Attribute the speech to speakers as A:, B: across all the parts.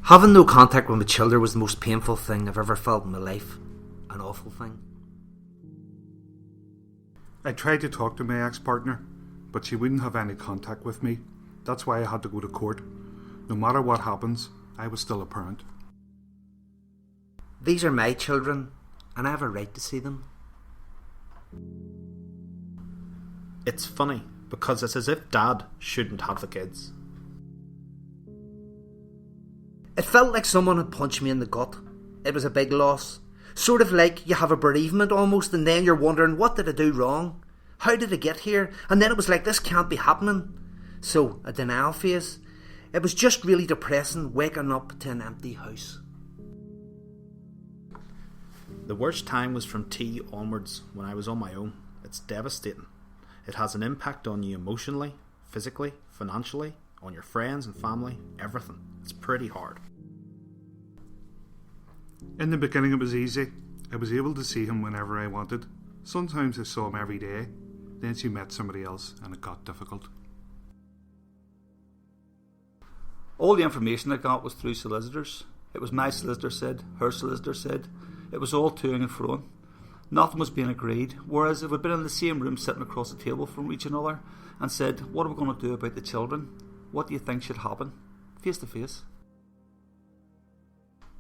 A: Having no contact with my children was the most painful thing I've ever felt in my life. An awful thing.
B: I tried to talk to my ex-partner, but she wouldn't have any contact with me. That's why I had to go to court. No matter what happens, I was still a parent.
A: These are my children, and I have a right to see them.
C: It's funny, because it's as if Dad shouldn't have the kids.
A: It felt like someone had punched me in the gut. It was a big loss. Sort of like you have a bereavement almost, and then you're wondering, what did I do wrong? How did I get here? And then it was like, this can't be happening. So, a denial phase. It was just really depressing waking up to an empty house.
C: The worst time was from tea onwards when I was on my own. It's devastating. It has an impact on you emotionally, physically, financially, on your friends and family, everything. It's pretty hard.
B: In the beginning it was easy. I was able to see him whenever I wanted. Sometimes I saw him every day. Then she met somebody else and it got difficult.
D: All the information I got was through solicitors. It was my solicitor said, her solicitor said. It was all toing and froing. Nothing was being agreed, whereas if we'd been in the same room sitting across the table from each another and said, what are we going to do about the children? What do you think should happen? Face to face.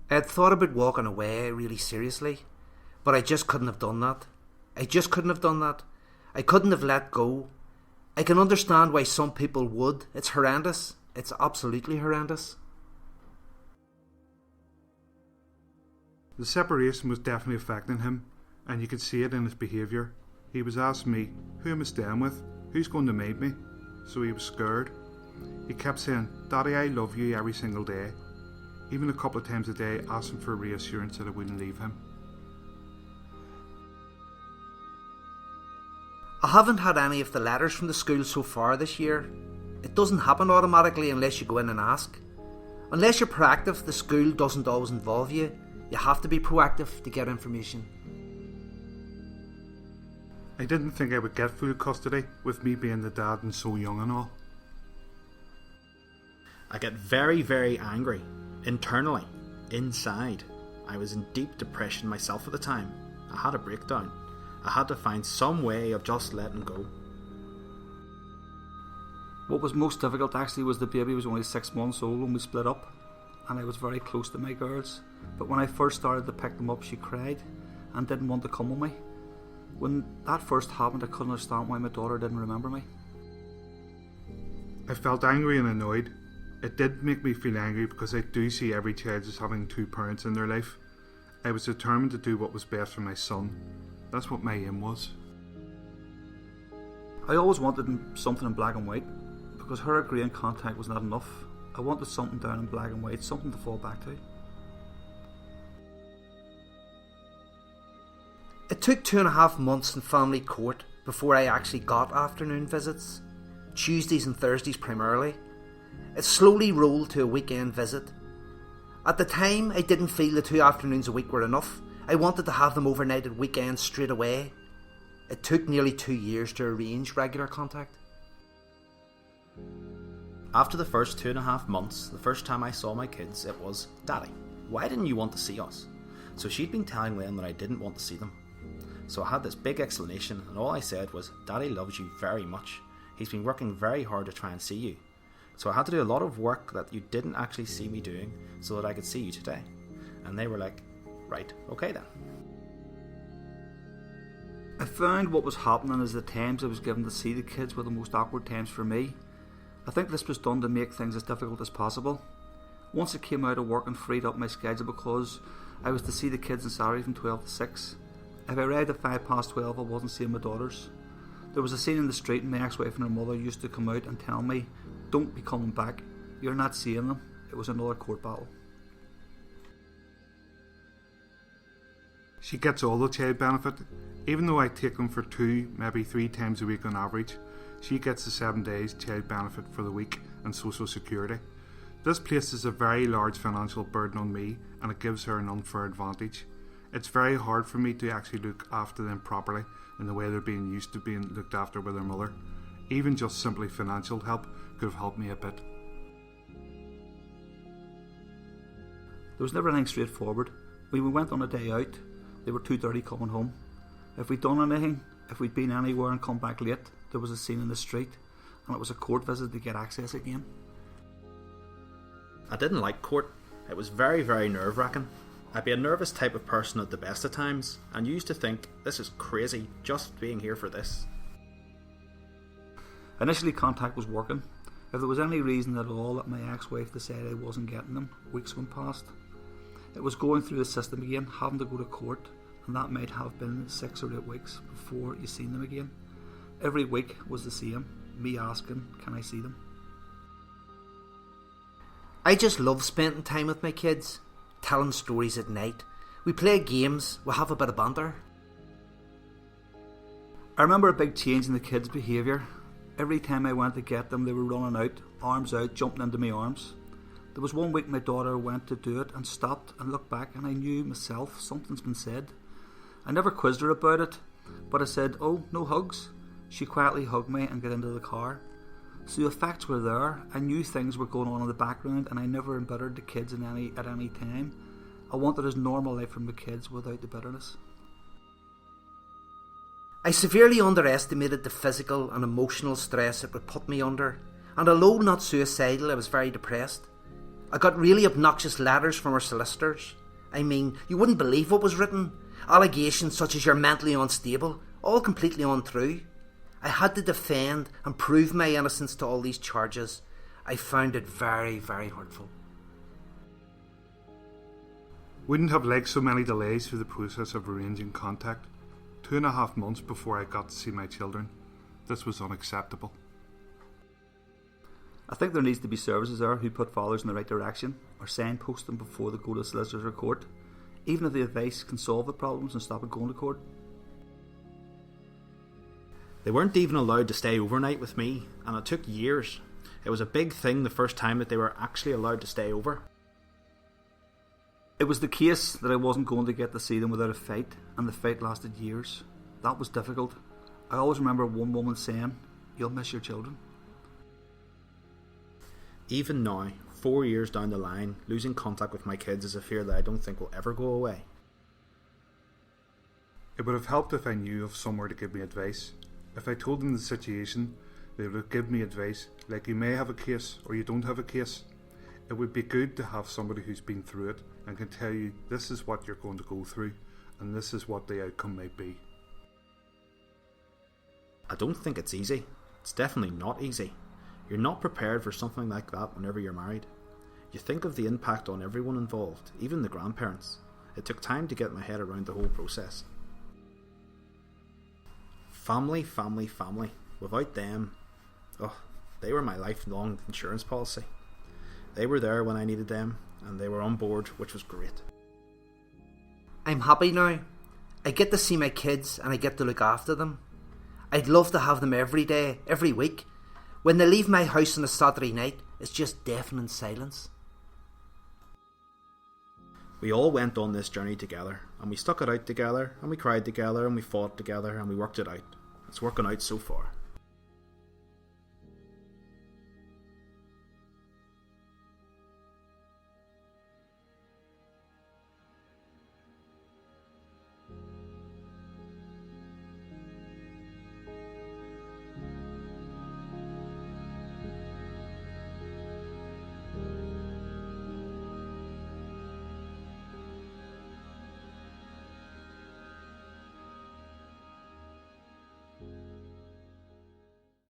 A: I had thought about walking away really seriously, but I just couldn't have done that. I couldn't have let go. I can understand why some people would. It's horrendous. It's absolutely horrendous.
B: The separation was definitely affecting him, and you could see it in his behaviour. He was asking me, who am I staying with? Who's going to maid me? So he was scared. He kept saying, Daddy, I love you every single day. Even a couple of times a day, asking for reassurance that I wouldn't leave him.
A: I haven't had any of the letters from the school so far this year. It doesn't happen automatically unless you go in and ask. Unless you're proactive, the school doesn't always involve you. You have to be proactive to get information.
B: I didn't think I would get full custody, with me being the dad and so young and all.
C: I get very, very angry. Internally. Inside. I was in deep depression myself at the time. I had a breakdown. I had to find some way of just letting go.
D: What was most difficult actually was the baby was only 6 months old when we split up, and I was very close to my girls. But when I first started to pick them up, she cried and didn't want to come with me. When that first happened, I couldn't understand why my daughter didn't remember me.
B: I felt angry and annoyed. It did make me feel angry because I do see every child as having two parents in their life. I was determined to do what was best for my son. That's what my aim was.
D: I always wanted something in black and white, because her agreeing contact was not enough. I wanted something down in black and white, something to fall back to.
A: It took 2.5 months in family court before I actually got afternoon visits. Tuesdays and Thursdays primarily. It slowly rolled to a weekend visit. At the time, I didn't feel the 2 afternoons a week were enough. I wanted to have them overnight at weekends straight away. It took nearly 2 years to arrange regular contact.
C: After the first 2.5 months, the first time I saw my kids, it was, Daddy, why didn't you want to see us? So she'd been telling them that I didn't want to see them. So I had this big explanation, and all I said was, Daddy loves you very much. He's been working very hard to try and see you. So I had to do a lot of work that you didn't actually see me doing so that I could see you today. And they were like, right, okay then.
D: I found what was happening is the times I was given to see the kids were the most awkward times for me. I think this was done to make things as difficult as possible. Once I came out of work and freed up my schedule because I was to see the kids on Saturday from 12 to 6. If I arrived at 12:05, I wasn't seeing my daughters. There was a scene in the street and my ex-wife and her mother used to come out and tell me, don't be coming back, you're not seeing them. It was another court battle.
B: She gets all the child benefit. Even though I take them for 2, maybe 3 times a week on average, she gets the 7 days child benefit for the week and social security. This places a very large financial burden on me and it gives her an unfair advantage. It's very hard for me to actually look after them properly in the way they're being used to being looked after by their mother. Even just simply financial help could have helped me a bit.
D: There was never anything straightforward. When we went on a day out, they were too dirty coming home. If we'd done anything, if we'd been anywhere and come back late, there was a scene in the street, and it was a court visit to get access again.
C: I didn't like court. It was very, very nerve-wracking. I'd be a nervous type of person at the best of times, and used to think, this is crazy, just being here for this.
D: Initially, contact was working. If there was any reason at all that my ex-wife decided I wasn't getting them, weeks went past. It was going through the system again, having to go to court, and that might have been 6 or 8 weeks before you seen them again. Every week was the same, me asking, can I see them?
A: I just love spending time with my kids, telling stories at night. We play games, we have a bit of banter.
D: I remember a big change in the kids' behaviour. Every time I went to get them, they were running out, arms out, jumping into my arms. There was one week my daughter went to do it and stopped and looked back, and I knew myself something's been said. I never quizzed her about it, but I said, "Oh, no hugs?" She quietly hugged me and got into the car. So the effects were there. I knew things were going on in the background, and I never embittered the kids at any time. I wanted as normal life from the kids without the bitterness.
A: I severely underestimated the physical and emotional stress it would put me under, and although not suicidal, I was very depressed. I got really obnoxious letters from our solicitors. I mean, you wouldn't believe what was written. Allegations such as you're mentally unstable, all completely untrue. I had to defend and prove my innocence to all these charges. I found it very, very hurtful.
B: Wouldn't have liked so many delays through the process of arranging contact. 2.5 months before I got to see my children. This was unacceptable.
D: I think there needs to be services there who put fathers in the right direction, or signpost them before they go to solicitors or court, even if the advice can solve the problems and stop it going to court.
C: They weren't even allowed to stay overnight with me, and it took years. It was a big thing the first time that they were actually allowed to stay over.
D: It was the case that I wasn't going to get to see them without a fight, and the fight lasted years. That was difficult. I always remember one woman saying, "You'll miss your children."
C: Even now, 4 years down the line, losing contact with my kids is a fear that I don't think will ever go away.
B: It would have helped if I knew of somewhere to give me advice. If I told them the situation, they would give me advice, like you may have a case or you don't have a case. It would be good to have somebody who's been through it and can tell you this is what you're going to go through and this is what the outcome might be.
C: I don't think it's easy. It's definitely not easy. You're not prepared for something like that whenever you're married. You think of the impact on everyone involved, even the grandparents. It took time to get my head around the whole process. Family, family, family. Without them, they were my lifelong insurance policy. They were there when I needed them, and they were on board, which was great.
A: I'm happy now. I get to see my kids and I get to look after them. I'd love to have them every day, every week. When they leave my house on a Saturday night, it's just deafening silence.
C: We all went on this journey together, and we stuck it out together, and we cried together, and we fought together, and we worked it out. It's working out so far.